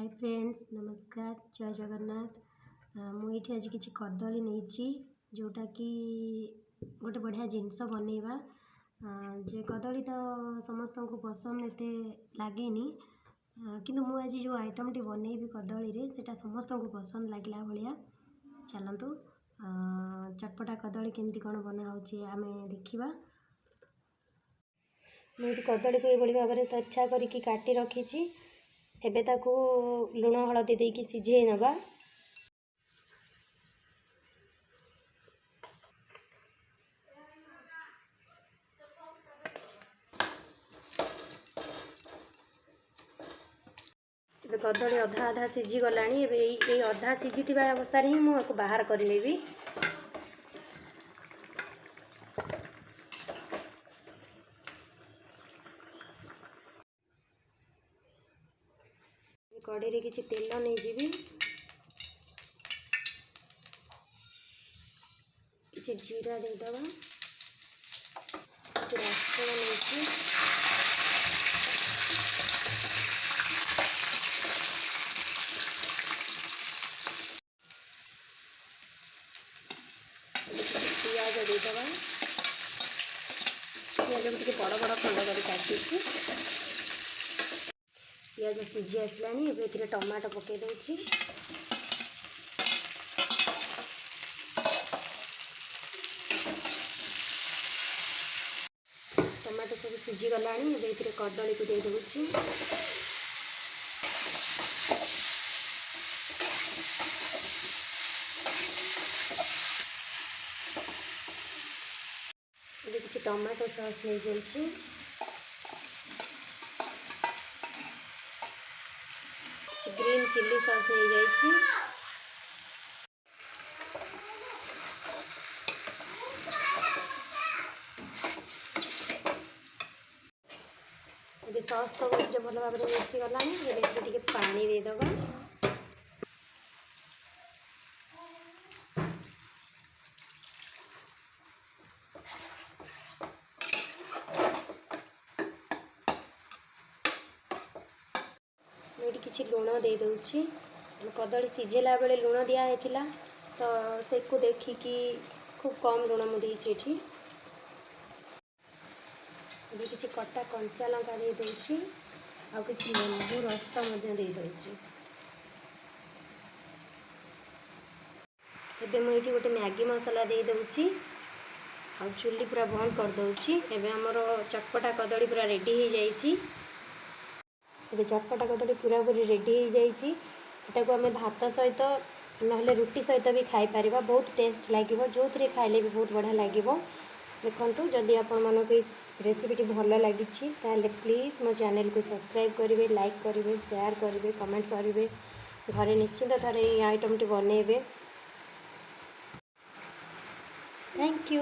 Hi friends नमस्कार जय जगन्नाथ मुझे आज किसी कदली नहीं जोटा कि गोटे बढ़िया जिनस बनइबा जे कदली तो समस्त को पसंद एते लगे किंतु मुझे आज जो आइटम टी बनइबी कदली रे सेटा समस्त को पसंद लगला भाया चलतु चटपटा कदली केमती कौन बना आम देखा मुझे कदली को ये भाव में तच्छा करके काटी रखी एबे ताकू लुण हलदी देकी सिझे नबा कदली अधा अधा सिझी गला अधा सिझी अवस्था ही मुझे बाहर करनेबी कड़े रे किसी तेल नहीं जीवी किसी जीरा देदबा किसी रसुण नहीं पियाज देदबा पियाज को टे बड़ बड़ खंड कर काटी पियाज सीझी आसलानी ए टमाटो पकई दूची टमाटो सब सीझी गला कदली को दे दूची किसी टमाटो सॉस नहीं जाइए ग्रीन चिल्ली सॉस नहीं जाइए सॉस सब जो भल भाव में मिसी गला टे पानी देदबा ये किसी लुण दे दूची कदली सीझेला बेले लुण दिया तो से को देखिकी खूब कम लुण मुझे ये किसी कटा कंचा लंका दे दूची आ किसी लेंबू रस दे दूची एबे मुझे गोटे मैगी मसला दे दूची आ चुली पूरा बंद कर दूची एबे हमर चटपटा कदली पूरा रेडी हो जाइए ये चटपटा कदली पूरा पूरी रेडी हो जाइए को आम भात सहित ना रुटी सहित भी खाई पार बहुत टेस्ट लगे जो थे खाइले भी बहुत बढ़िया लगे देखो जदि आपण मानक रेसिपीटी भल लगी प्लीज़ मो चैनल को सब्सक्राइब करेंगे लाइक करेंगे शेयर करेंगे कमेंट करेंगे घरे निश्चिंत थोड़े ये आइटम टी बनइबे। Thank you.